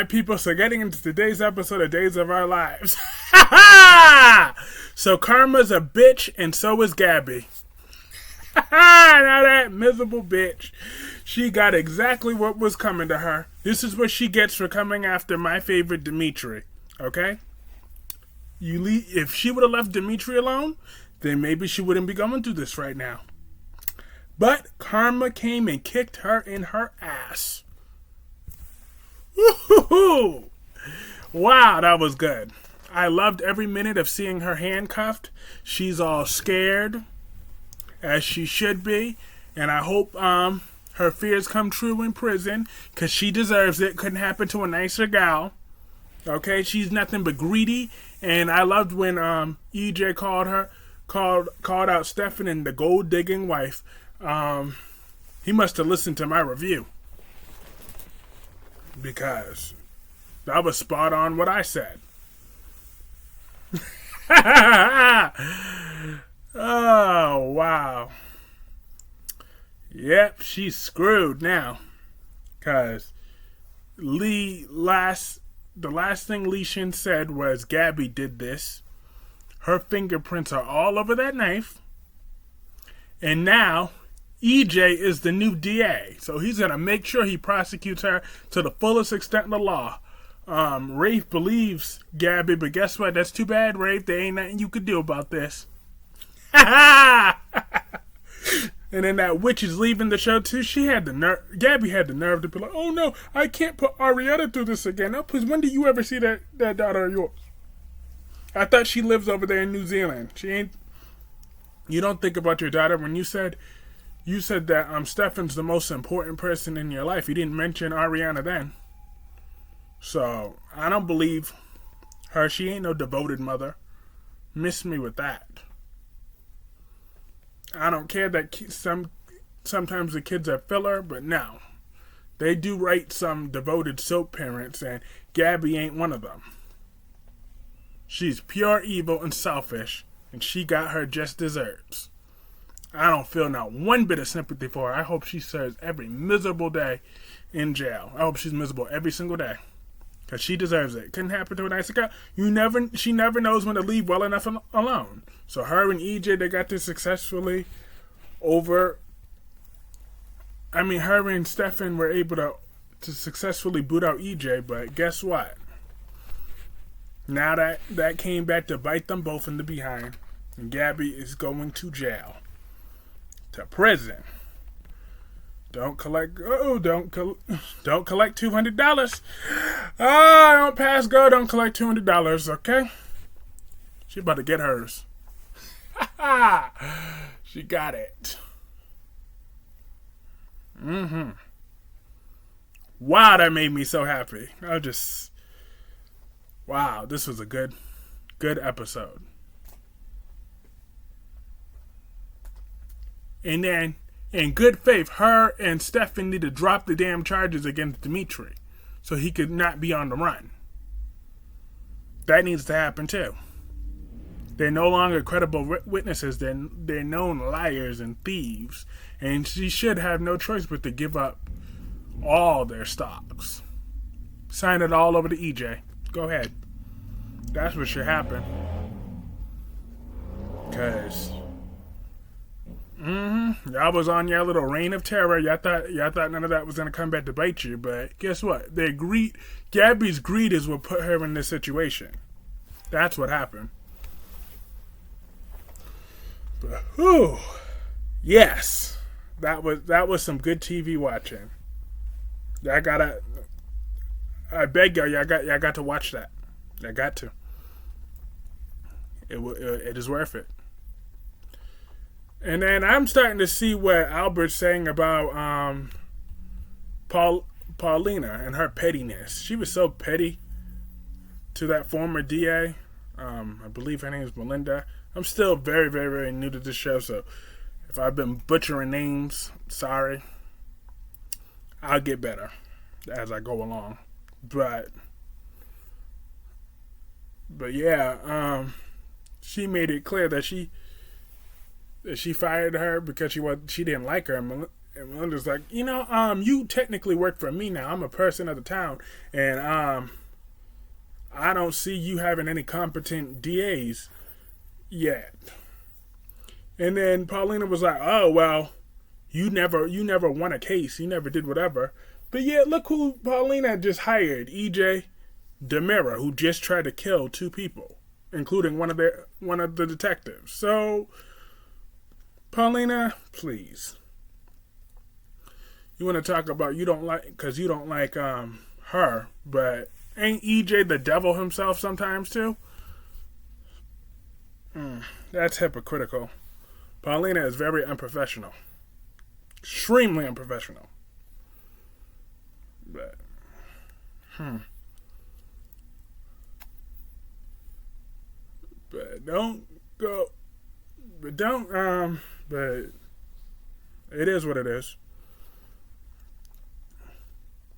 People, so getting into today's episode of Days of Our Lives. So Karma's a bitch, and so is Gabby. Now that miserable bitch, she got exactly what was coming to her. This is what she gets for coming after my favorite Dimitri. Okay? If she would have left Dimitri alone, then maybe she wouldn't be going through this right now. But Karma came and kicked her in her ass. Woo-hoo-hoo. Wow, that was good. I loved every minute of seeing her handcuffed. She's all scared, as she should be. And I hope her fears come true in prison, because she deserves it. Couldn't happen to a nicer gal. Okay, she's nothing but greedy. And I loved when EJ called out Stefan and the gold digging wife. He must have listened to my review, because that was spot on what I said. Oh, wow. Yep, she's screwed now. Because the last thing Lee Shin said was Gabby did this. Her fingerprints are all over that knife. And now EJ is the new DA. So he's going to make sure he prosecutes her to the fullest extent of the law. Rafe believes Gabby, but guess what? That's too bad, Rafe. There ain't nothing you could do about this. And then that witch is leaving the show too. Gabby had the nerve to be like, oh no, I can't put Ariana through this again. Now, please, when did you ever see that daughter of yours? I thought she lives over there in New Zealand. She ain't. You don't think about your daughter when you said that Stefan's the most important person in your life. You didn't mention Ariana then. So, I don't believe her. She ain't no devoted mother. Miss me with that. I don't care that sometimes the kids are filler, but no. They do write some devoted soap parents, and Gabby ain't one of them. She's pure evil and selfish, and she got her just desserts. I don't feel not one bit of sympathy for her. I hope she serves every miserable day in jail. I hope she's miserable every single day. Because she deserves it. Couldn't happen to a nicer girl. She never knows when to leave well enough alone. So her and EJ, they got this successfully over. I mean, her and Stefan were able to successfully boot out EJ, but guess what? Now that came back to bite them both in the behind. And Gabby is going to jail. To prison. Don't collect $200. Don't pass go, don't collect $200, okay? She about to get hers. She got it. Wow, that made me so happy. Wow, this was a good episode. And then, in good faith, her and Stefan need to drop the damn charges against Dimitri so he could not be on the run. That needs to happen too. They're no longer credible witnesses. They're known liars and thieves. And she should have no choice but to give up all their stocks. Sign it all over to EJ. Go ahead. That's what should happen. Because y'all was on your little reign of terror. Y'all thought none of that was gonna come back to bite you, but guess what? Gabby's greed is what put her in this situation. That's what happened. But yes, that was some good TV watching. I beg y'all got to watch that. I got to. It is worth it. And then I'm starting to see what Albert's saying about Paulina and her pettiness. She was so petty to that former DA. I believe her name is Melinda. I'm still very, very, very new to this show, so if I've been butchering names, sorry. I'll get better as I go along. But yeah, she made it clear that she fired her because she didn't like her, And Melinda's like, you technically work for me now. I'm a person of the town, and I don't see you having any competent DAs yet. And then Paulina was like, oh, well, you never won a case. You never did whatever. But yeah, look who Paulina just hired, EJ Demira, who just tried to kill 2 people, including one of the detectives. So, Paulina, please. You want to talk about you don't like her, but ain't EJ the devil himself sometimes too? That's hypocritical. Paulina is very unprofessional. Extremely unprofessional. But, But don't go. But don't, but it is what it is.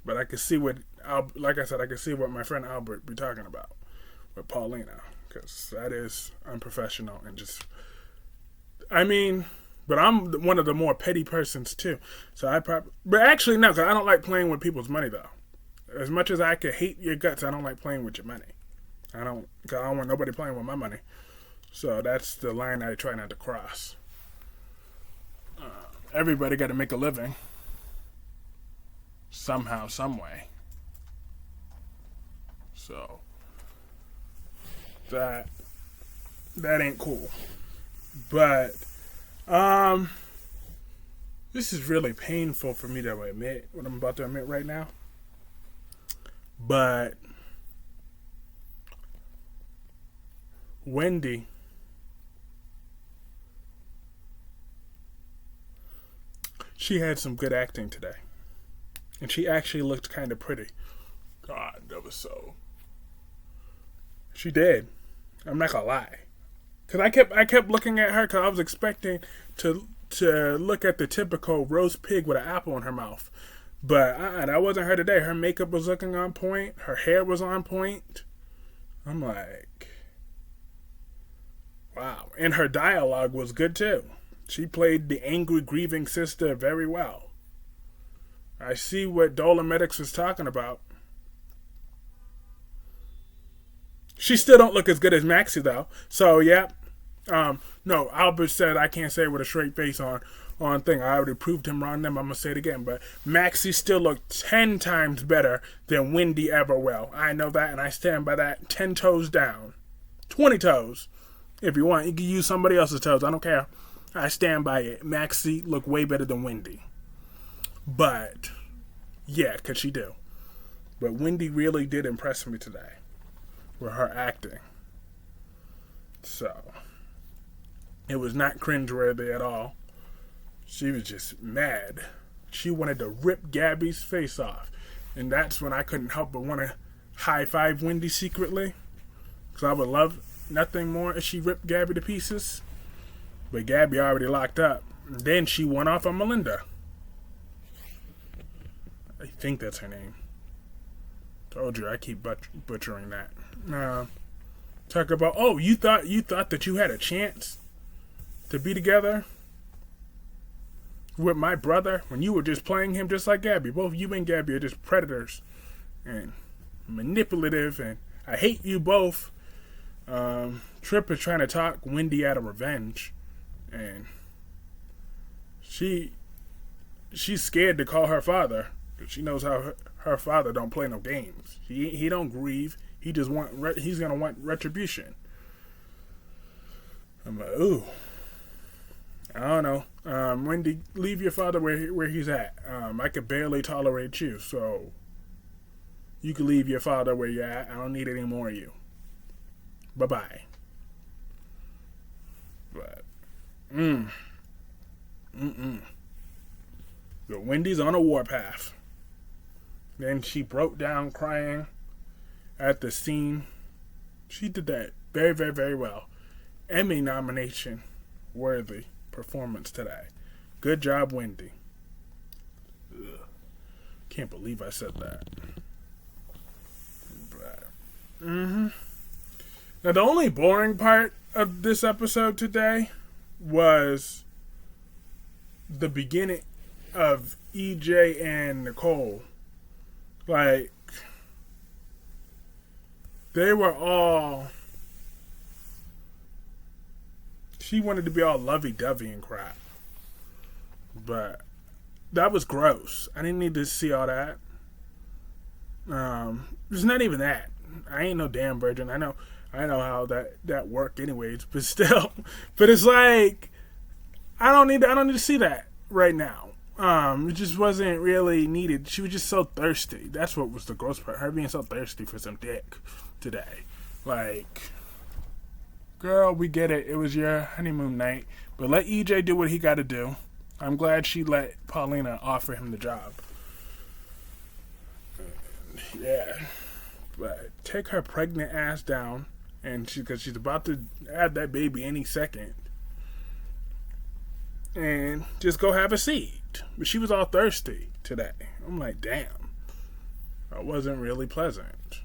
But I can see like I said, I can see what my friend Albert be talking about with Paulina. Because that is unprofessional and just, but I'm one of the more petty persons too. So but actually no, because I don't like playing with people's money though. As much as I could hate your guts, I don't like playing with your money. Because I don't want nobody playing with my money. So that's the line I try not to cross. Everybody got to make a living. Somehow, some way. So that ain't cool. But this is really painful for me to admit what I'm about to admit right now. But Wendy she had some good acting today. And she actually looked kind of pretty. God, that was so. She did. I'm not gonna lie. Cause I kept looking at her because I was expecting to look at the typical roast pig with an apple in her mouth, but that wasn't her today. Her makeup was looking on point. Her hair was on point. I'm like, wow. And her dialogue was good too. She played the angry, grieving sister very well. I see what Dolomedics was talking about. She still don't look as good as Maxie though. So yeah. No, Albert said I can't say it with a straight face on thing. I already proved him wrong. Then I'm gonna say it again. But Maxie still looked 10 times better than Wendy ever will. I know that, and I stand by that. 10 toes down, 20 toes. If you want, you can use somebody else's toes. I don't care. I stand by it. Maxie looked way better than Wendy. But yeah, cause she do. But Wendy really did impress me today with her acting. So it was not cringeworthy at all. She was just mad. She wanted to rip Gabby's face off. And that's when I couldn't help but want to high five Wendy secretly. Because I would love nothing more if she ripped Gabby to pieces. But Gabby already locked up. And then she went off on Melinda. I think that's her name. Told you I keep butchering that. Talk about, oh, you thought that you had a chance to be together with my brother when you were just playing him just like Gabby. Both you and Gabby are just predators and manipulative, and I hate you both. Tripp is trying to talk Wendy out of revenge, and she's scared to call her father because she knows how her father don't play no games. He don't grieve. He just he's gonna want retribution. I'm like, ooh. I don't know. Wendy, leave your father where he's at. I could barely tolerate you, so you can leave your father where you're at. I don't need any more of you. Bye-bye. But, But Wendy's on a warpath. Then she broke down crying at the scene. She did that very, very, very well. Emmy nomination worthy performance today. Good job, Wendy. Ugh. Can't believe I said that. But, Now, the only boring part of this episode today was the beginning. of EJ and Nicole. Like, they were all. She wanted to be all lovey-dovey and crap. But that was gross. I didn't need to see all that. It's not even that. I ain't no damn virgin. I know how that worked anyways, but still. But it's like I don't need to see that right now. It just wasn't really needed. She was just so thirsty. That's what was the gross part. Her being so thirsty for some dick today. Like, girl, we get it. It was your honeymoon night. But let EJ do what he got to do. I'm glad she let Paulina offer him the job. Yeah. But take her pregnant ass down. And because she's about to have that baby any second. And just go have a seat. But she was all thirsty today. I'm like, damn. That wasn't really pleasant.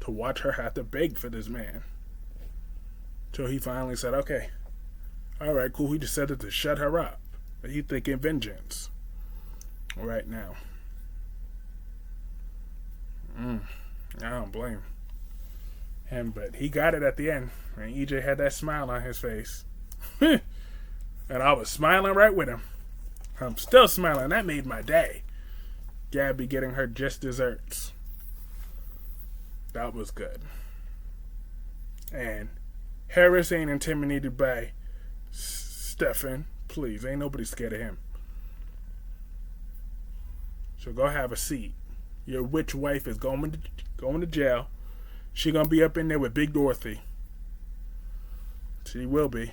To watch her have to beg for this man. Till he finally said, okay. Alright, cool. He decided to shut her up. But he thinking vengeance. Right now. I don't blame him. But he got it at the end. And EJ had that smile on his face. And I was smiling right with him. I'm still smiling. That made my day. Gabby getting her just desserts. That was good. And Harris ain't intimidated by Stefan. Please, ain't nobody scared of him. So go have a seat. Your witch wife is going to jail. She gonna be up in there with Big Dorothy. She will be.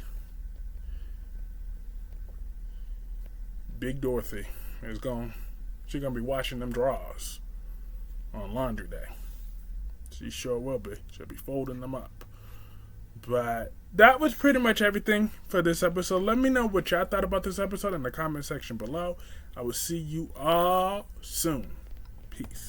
Big Dorothy is she's gonna be washing them drawers on laundry day. She sure will be. She'll be folding them up. But that was pretty much everything for this episode. Let me know what y'all thought about this episode in the comment section below. I will see you all soon. Peace.